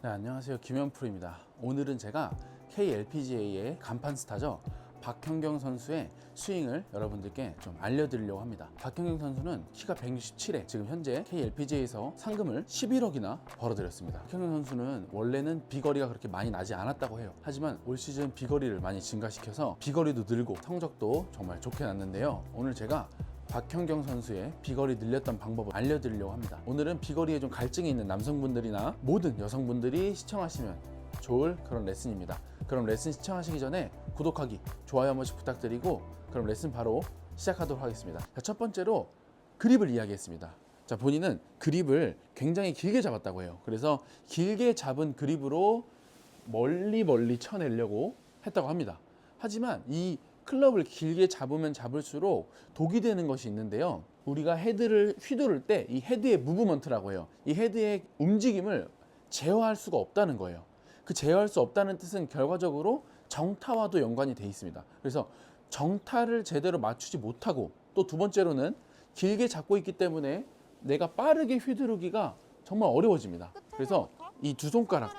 네, 안녕하세요. 김현풀입니다. 오늘은 제가 KLPGA의 간판 스타죠. 박현경 선수의 스윙을 여러분들께 좀 알려드리려고 합니다. 박현경 선수는 키가 167에 지금 현재 KLPGA에서 상금을 11억이나 벌어들였습니다. 박현경 선수는 원래는 비거리가 그렇게 많이 나지 않았다고 해요. 하지만 올 시즌 비거리를 많이 증가시켜서 비거리도 늘고 성적도 정말 좋게 났는데요. 오늘 제가 박현경 선수의 비거리 늘렸던 방법을 알려드리려고 합니다. 오늘은 비거리에 좀 갈증이 있는 남성분들이나 모든 여성분들이 시청하시면 좋을 그런 레슨입니다. 그럼 레슨 시청하시기 전에 구독하기, 좋아요 한 번씩 부탁드리고 그럼 레슨 바로 시작하도록 하겠습니다. 자, 첫 번째로 그립을 이야기했습니다. 자, 본인은 그립을 굉장히 길게 잡았다고 해요. 그래서 길게 잡은 그립으로 멀리 쳐내려고 했다고 합니다. 하지만 이 클럽을 길게 잡으면 잡을수록 독이 되는 것이 있는데요. 우리가 헤드를 휘두를 때 이 헤드의 무브먼트라고 해요. 이 헤드의 움직임을 제어할 수가 없다는 거예요. 그 제어할 수 없다는 뜻은 결과적으로 정타와도 연관이 돼 있습니다. 그래서 정타를 제대로 맞추지 못하고 또 두 번째로는 길게 잡고 있기 때문에 내가 빠르게 휘두르기가 정말 어려워집니다. 그래서 이 두 손가락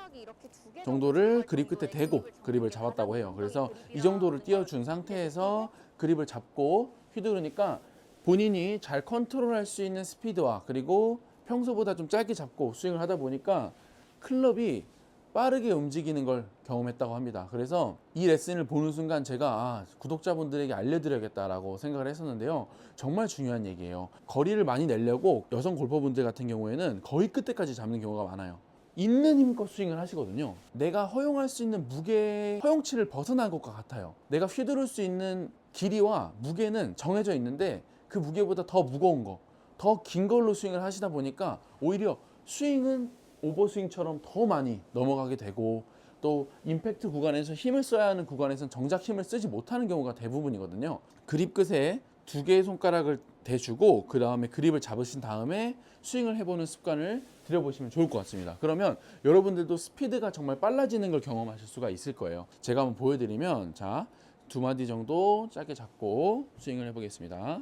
정도를 그립 끝에 대고 그립을 잡았다고 해요. 그래서 이 정도를 띄워준 상태에서 그립을 잡고 휘두르니까 본인이 잘 컨트롤할 수 있는 스피드와 그리고 평소보다 좀 짧게 잡고 스윙을 하다 보니까 클럽이 빠르게 움직이는 걸 경험했다고 합니다. 그래서 이 레슨을 보는 순간 제가 구독자분들에게 알려드려야겠다라고 생각을 했었는데요. 정말 중요한 얘기예요. 거리를 많이 내려고 여성 골퍼분들 같은 경우에는 거의 끝에까지 잡는 경우가 많아요. 있는 힘껏 스윙을 하시거든요. 내가 허용할 수 있는 무게 허용치를 벗어난 것과 같아요. 내가 휘두를 수 있는 길이와 무게는 정해져 있는데 그 무게보다 더 무거운 거, 더 긴 걸로 스윙을 하시다 보니까 오히려 스윙은 오버스윙처럼 더 많이 넘어가게 되고 또 임팩트 구간에서 힘을 써야 하는 구간에서는 정작 힘을 쓰지 못하는 경우가 대부분이거든요. 그립 끝에 두 개의 손가락을 대주고 그 다음에 그립을 잡으신 다음에 스윙을 해보는 습관을 들여보시면 좋을 것 같습니다. 그러면 여러분들도 스피드가 정말 빨라지는 걸 경험하실 수가 있을 거예요. 제가 한번 보여드리면 자, 두 마디 정도 짧게 잡고 스윙을 해보겠습니다.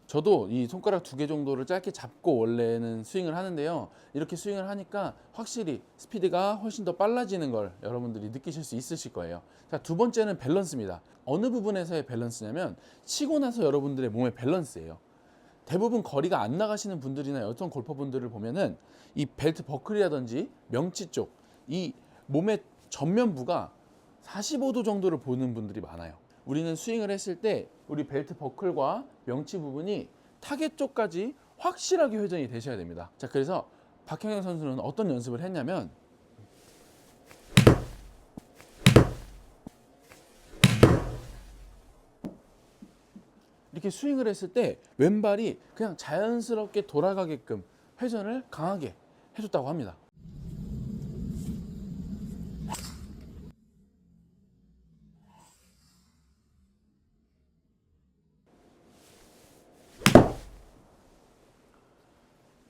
저도 이 손가락 두 개 정도를 짧게 잡고 원래는 스윙을 하는데요. 이렇게 스윙을 하니까 확실히 스피드가 훨씬 더 빨라지는 걸 여러분들이 느끼실 수 있으실 거예요. 자, 두 번째는 밸런스입니다. 어느 부분에서의 밸런스냐면 치고 나서 여러분들의 몸의 밸런스예요. 대부분 거리가 안 나가시는 분들이나 여성 골퍼분들을 보면은 이 벨트 버클이라든지 명치 쪽, 이 몸의 전면부가 45도 정도를 보는 분들이 많아요. 우리는 스윙을 했을 때 우리 벨트 버클과 명치 부분이 타겟 쪽까지 확실하게 회전이 되셔야 됩니다. 자, 그래서 박현경 선수는 어떤 연습을 했냐면 이렇게 스윙을 했을 때 왼발이 그냥 자연스럽게 돌아가게끔 회전을 강하게 해줬다고 합니다.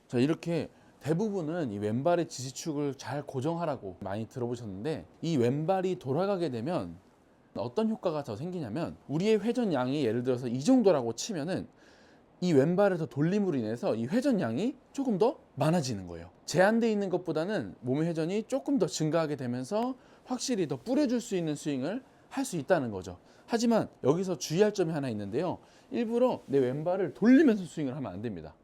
자, 이렇게 대부분은 이 왼발의 지지축을 잘 고정하라고 많이 들어보셨는데 이 왼발이 돌아가게 되면 어떤 효과가 더 생기냐면 우리의 회전량이 예를 들어서 이 정도라고 치면은 이 왼발을 더 돌림으로 인해서 이 회전량이 조금 더 많아지는 거예요. 제한되어 있는 것보다는 몸의 회전이 조금 더 증가하게 되면서 확실히 더 뿌려줄 수 있는 스윙을 할 수 있다는 거죠. 하지만 여기서 주의할 점이 하나 있는데요. 일부러 내 왼발을 돌리면서 스윙을 하면 안 됩니다.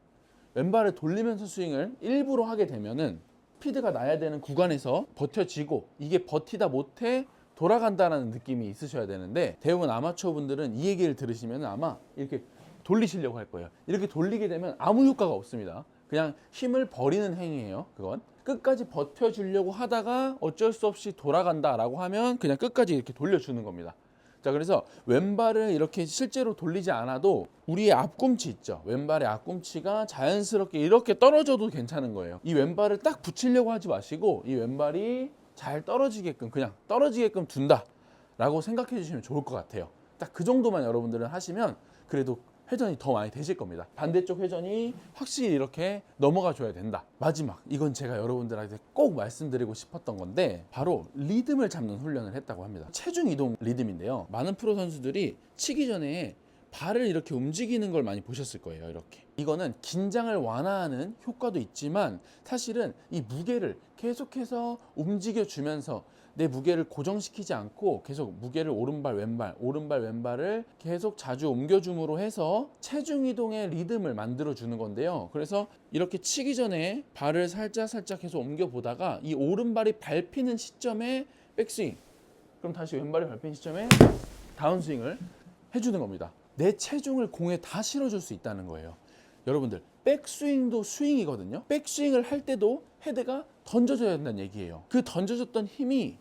왼발을 돌리면서 스윙을 일부러 하게 되면은 스피드가 나야 되는 구간에서 버텨지고 이게 버티다 못해 돌아간다는 느낌이 있으셔야 되는데 대부분 아마추어 분들은 이 얘기를 들으시면 아마 이렇게 돌리시려고 할 거예요. 이렇게 돌리게 되면 아무 효과가 없습니다. 그냥 힘을 버리는 행위예요. 그건 끝까지 버텨주려고 하다가 어쩔 수 없이 돌아간다라고 하면 그냥 끝까지 이렇게 돌려주는 겁니다. 자, 그래서 왼발을 이렇게 실제로 돌리지 않아도 우리의 앞꿈치 있죠. 왼발의 앞꿈치가 자연스럽게 이렇게 떨어져도 괜찮은 거예요. 이 왼발을 딱 붙이려고 하지 마시고 이 왼발이 잘 떨어지게끔 그냥 떨어지게끔 둔다 라고 생각해 주시면 좋을 것 같아요. 딱 그 정도만 여러분들은 하시면 그래도 회전이 더 많이 되실 겁니다. 반대쪽 회전이 확실히 이렇게 넘어가 줘야 된다. 마지막, 이건 제가 여러분들한테 꼭 말씀드리고 싶었던 건데 바로 리듬을 잡는 훈련을 했다고 합니다. 체중 이동 리듬인데요. 많은 프로 선수들이 치기 전에 발을 이렇게 움직이는 걸 많이 보셨을 거예요. 이렇게. 이거는 긴장을 완화하는 효과도 있지만 사실은 이 무게를 계속해서 움직여주면서 내 무게를 고정시키지 않고 계속 무게를 오른발 왼발을 계속 자주 옮겨줌으로 해서 체중 이동의 리듬을 만들어 주는 건데요. 그래서 이렇게 치기 전에 발을 살짝 계속 옮겨 보다가 이 오른발이 밟히는 시점에 백스윙, 그럼 다시 왼발이 밟히는 시점에 다운스윙을 해주는 겁니다. 내 체중을 공에 다 실어줄 수 있다는 거예요. 여러분들, 백스윙도 스윙이거든요. 백스윙을 할 때도 헤드가 던져져야 된다는 얘기예요. 그 던져졌던 힘이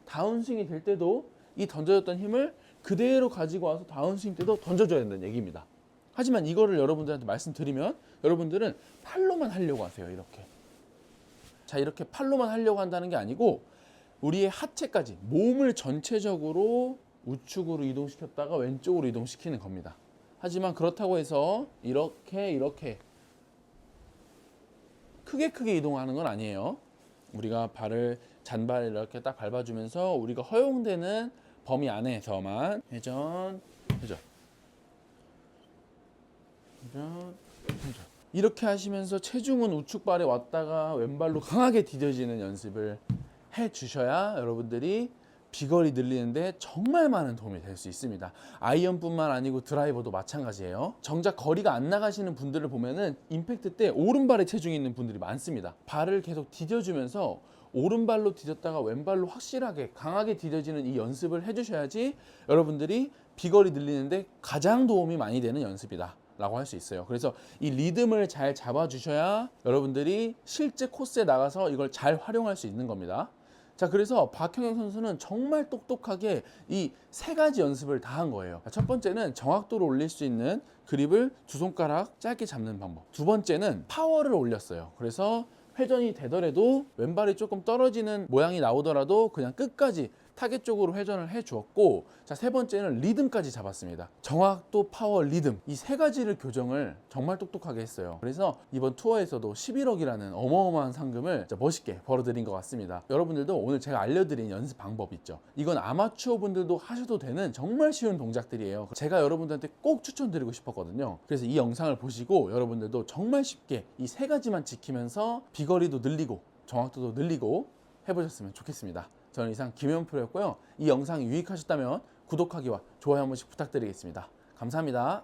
다운스윙이 될 때도 이 던져졌던 힘을 그대로 가지고 와서 다운스윙 때도 던져줘야 된다는 얘기입니다. 하지만 이거를 여러분들한테 말씀드리면 여러분들은 팔로만 하려고 하세요. 이렇게. 자, 이렇게 팔로만 하려고 한다는 게 아니고 우리의 하체까지, 몸을 전체적으로 우측으로 이동시켰다가 왼쪽으로 이동시키는 겁니다. 하지만 그렇다고 해서 이렇게 크게 이동하는 건 아니에요. 우리가 잔발을 이렇게 딱 밟아주면서 우리가 허용되는 범위 안에서만 회전. 이렇게 하시면서 체중은 우측발에 왔다가 왼발로 강하게 디뎌지는 연습을 해 주셔야 여러분들이 비거리 늘리는데 정말 많은 도움이 될 수 있습니다. 아이언뿐만 아니고 드라이버도 마찬가지예요. 정작 거리가 안 나가시는 분들을 보면은 임팩트 때 오른발에 체중이 있는 분들이 많습니다. 발을 계속 디뎌주면서 오른발로 디뎠다가 왼발로 확실하게 강하게 디뎌지는 이 연습을 해주셔야지 여러분들이 비거리 늘리는데 가장 도움이 많이 되는 연습이다 라고 할 수 있어요. 그래서 이 리듬을 잘 잡아주셔야 여러분들이 실제 코스에 나가서 이걸 잘 활용할 수 있는 겁니다. 자, 그래서 박형영 선수는 정말 똑똑하게 이 세 가지 연습을 다 한 거예요. 첫 번째는 정확도를 올릴 수 있는 그립을 두 손가락 짧게 잡는 방법. 두 번째는 파워를 올렸어요. 그래서 회전이 되더라도 왼발이 조금 떨어지는 모양이 나오더라도 그냥 끝까지 타겟 쪽으로 회전을 해 주었고, 자, 세 번째는 리듬까지 잡았습니다. 정확도, 파워, 리듬, 이 세 가지를 교정을 정말 똑똑하게 했어요. 그래서 이번 투어에서도 11억이라는 어마어마한 상금을 멋있게 벌어들인 것 같습니다. 여러분들도 오늘 제가 알려드린 연습 방법 있죠. 이건 아마추어 분들도 하셔도 되는 정말 쉬운 동작들이에요. 제가 여러분들한테 꼭 추천드리고 싶었거든요. 그래서 이 영상을 보시고 여러분들도 정말 쉽게 이 세 가지만 지키면서 비거리도 늘리고 정확도도 늘리고 해보셨으면 좋겠습니다. 저는 이상 김혜원 프로였고요. 이 영상이 유익하셨다면 구독하기와 좋아요 한 번씩 부탁드리겠습니다. 감사합니다.